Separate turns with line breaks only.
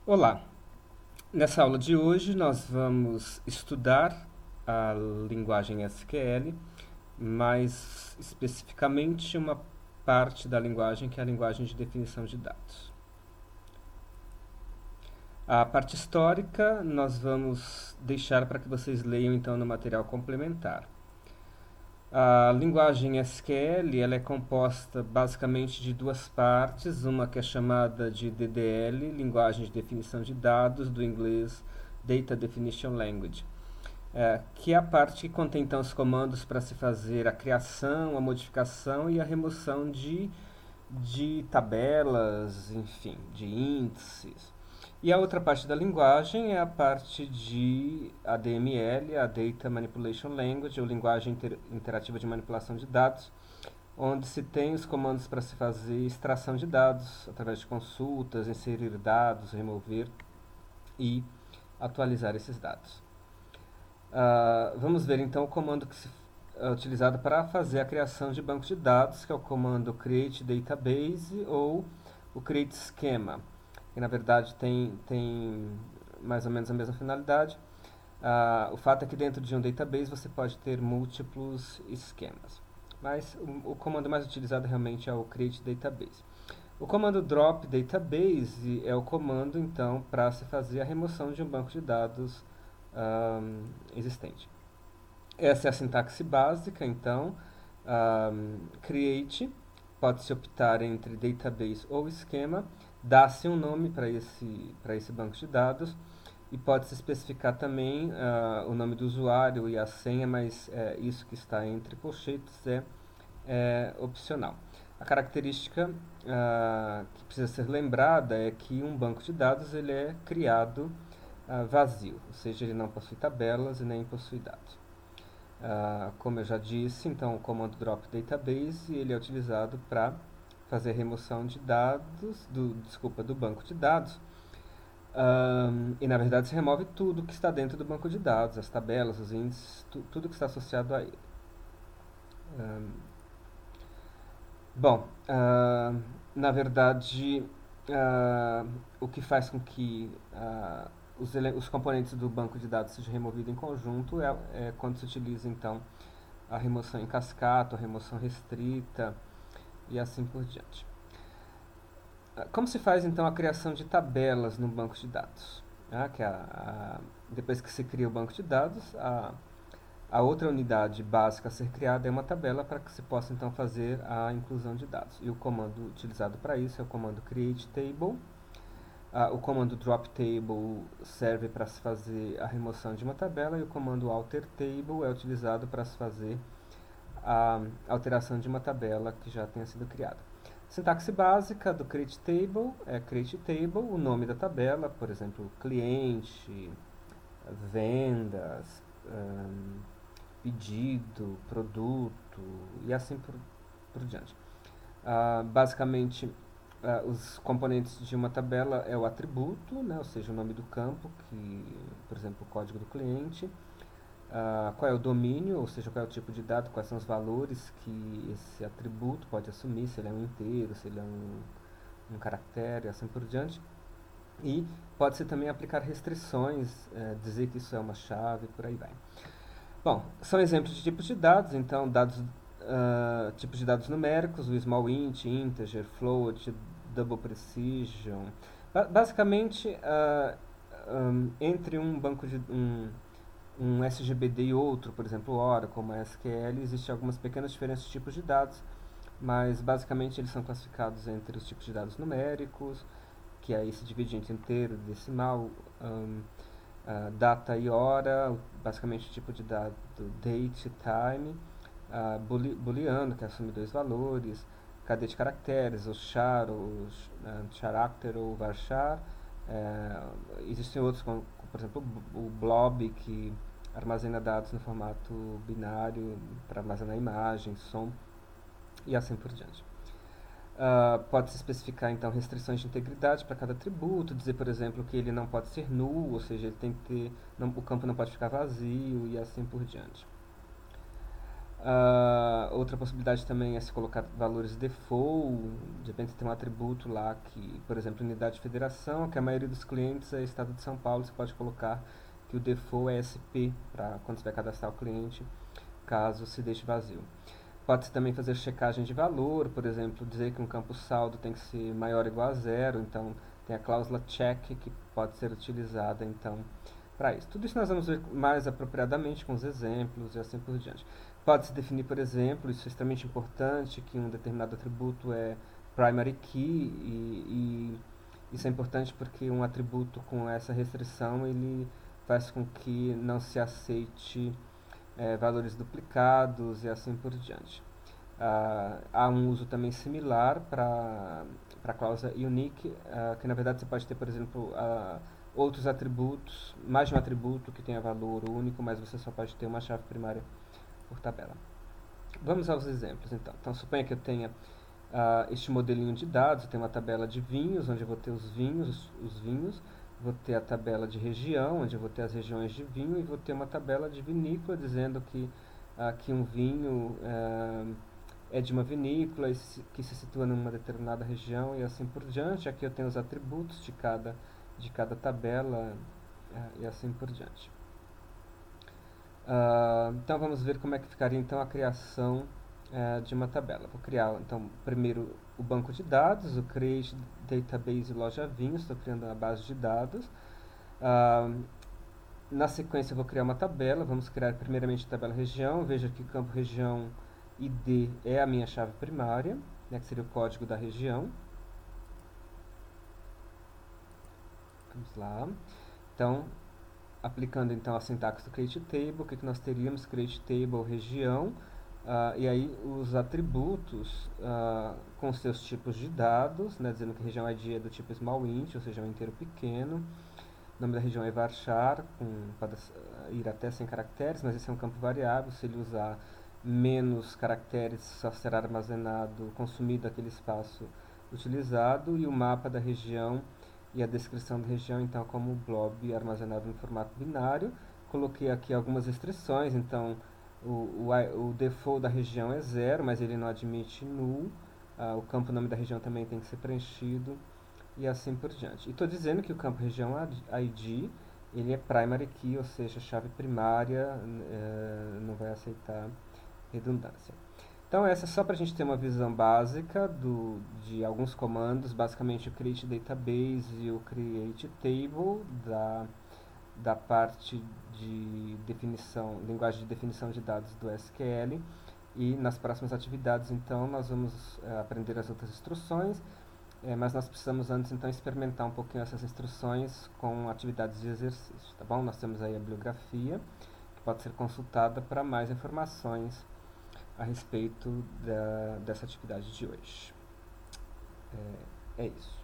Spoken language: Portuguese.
Olá, nessa aula de hoje nós vamos estudar a linguagem SQL, mais especificamente uma parte da linguagem que é a linguagem de definição de dados. A parte histórica nós vamos deixar para que vocês leiam então no material complementar. A linguagem SQL ela é composta basicamente de duas partes, uma que é chamada de DDL, Linguagem de Definição de Dados, do inglês Data Definition Language, que é a parte que contém então os comandos para se fazer a criação, a modificação e a remoção de tabelas, enfim, de índices. E a outra parte da linguagem é a parte de ADML, a Data Manipulation Language, ou linguagem interativa de manipulação de dados, onde se tem os comandos para se fazer extração de dados através de consultas, inserir dados, remover e atualizar esses dados. Vamos ver então o comando que é utilizado para fazer a criação de banco de dados, que é o comando create database ou o create schema, que na verdade tem mais ou menos a mesma finalidade. O fato é que dentro de um database você pode ter múltiplos esquemas, mas o comando mais utilizado realmente é o create database. O comando drop database é o comando então para se fazer a remoção de um banco de dados existente. Essa é a sintaxe básica, então. Create, pode-se optar entre database ou esquema, dá-se um nome para esse banco de dados e pode-se especificar também o nome do usuário e a senha, mas isso que está entre colchetes é opcional. A característica que precisa ser lembrada é que um banco de dados ele é criado vazio, ou seja, ele não possui tabelas e nem possui dados. Como eu já disse, então o comando drop database ele é utilizado para fazer a remoção de dados, do banco de dados. E na verdade se remove tudo que está dentro do banco de dados, as tabelas, os índices, tudo que está associado a ele. Bom, na verdade, o que faz com que os componentes do banco de dados sejam removidos em conjunto é quando se utiliza então a remoção em cascata, a remoção restrita e assim por diante. Como se faz então a criação de tabelas no banco de dados? Depois que se cria o banco de dados, a outra unidade básica a ser criada é uma tabela para que se possa então fazer a inclusão de dados. E o comando utilizado para isso é o comando create table. O comando drop table serve para se fazer a remoção de uma tabela e o comando alter table é utilizado para se fazer a alteração de uma tabela que já tenha sido criada. Sintaxe básica do create table é create table, o nome da tabela, por exemplo, cliente, vendas, pedido, produto e assim por diante. Basicamente, os componentes de uma tabela é o atributo, né, ou seja, o nome do campo, que, por exemplo, o código do cliente, qual é o domínio, ou seja, qual é o tipo de dado, quais são os valores que esse atributo pode assumir, se ele é um inteiro, se ele é um caractere, assim por diante. E pode-se também aplicar restrições, dizer que isso é uma chave, por aí vai. Bom, são exemplos de tipos de dados, então tipos de dados numéricos, o small int, integer, float, double precision. Basicamente, entre um banco de um SGBD e outro, por exemplo, Oracle, como SQL, existem algumas pequenas diferenças de tipos de dados, mas basicamente eles são classificados entre os tipos de dados numéricos, que aí se divide entre inteiro, decimal, data e hora, basicamente o tipo de dado date e time, booleano, que assume dois valores, cadeia de caracteres, o char, o character ou varchar. Existem outros, como por exemplo o blob, que armazena dados no formato binário para armazenar imagem, som e assim por diante. Pode-se especificar então restrições de integridade para cada atributo, dizer, por exemplo, que ele não pode ser null, ou seja, ele tem que ter, o campo não pode ficar vazio e assim por diante. Outra possibilidade também é se colocar valores default, de repente tem um atributo lá que, por exemplo, unidade de federação, que a maioria dos clientes é estado de São Paulo, você pode colocar que o default é SP, para quando você vai cadastrar o cliente, caso se deixe vazio. Pode-se também fazer checagem de valor, por exemplo, dizer que um campo saldo tem que ser maior ou igual a zero, então tem a cláusula check que pode ser utilizada então para isso. Tudo isso nós vamos ver mais apropriadamente com os exemplos e assim por diante. Pode-se definir, por exemplo, isso é extremamente importante, que um determinado atributo é primary key e isso é importante porque um atributo com essa restrição ele faz com que não se aceite valores duplicados e assim por diante. Há um uso também similar para a cláusula unique, que na verdade você pode ter, por exemplo, outros atributos, mais de um atributo que tenha valor único, mas você só pode ter uma chave primária por tabela. Vamos aos exemplos então. Então suponha que eu tenha este modelinho de dados, eu tenho uma tabela de vinhos, onde eu vou ter os vinhos, vou ter a tabela de região, onde eu vou ter as regiões de vinho, e vou ter uma tabela de vinícola, dizendo que um vinho é de uma vinícola que se situa numa determinada região e assim por diante. Aqui eu tenho os atributos de cada tabela e assim por diante. Então vamos ver como é que ficaria então a criação de uma tabela. Vou criar então primeiro o banco de dados, o create database loja vinhos, estou criando a base de dados. Na sequência eu vou criar uma tabela, vamos criar primeiramente a tabela região, veja que o campo região ID é a minha chave primária, né, que seria o código da região. Vamos lá. Então, aplicando então a sintaxe do create table, o que nós teríamos? Create table região, e aí os atributos com seus tipos de dados, né, dizendo que a região ID é do tipo small int, ou seja, um inteiro pequeno. O nome da região é varchar, pode ir até 100 caracteres, mas esse é um campo variável. Se ele usar menos caracteres, só será armazenado, consumido aquele espaço utilizado. E o mapa da região e a descrição da região, então, como blob armazenado no formato binário. Coloquei aqui algumas restrições, então o default da região é 0, mas ele não admite null. O campo nome da região também tem que ser preenchido e assim por diante. E estou dizendo que o campo região ID ele é primary key, ou seja, chave primária, não vai aceitar redundância. Então essa é só para a gente ter uma visão básica de alguns comandos, basicamente o create database e o create table da parte de definição, linguagem de definição de dados do SQL. E nas próximas atividades, então, nós vamos aprender as outras instruções, mas nós precisamos antes, então, experimentar um pouquinho essas instruções com atividades de exercício, tá bom? Nós temos aí a bibliografia, que pode ser consultada para mais informações a respeito dessa atividade de hoje. É isso.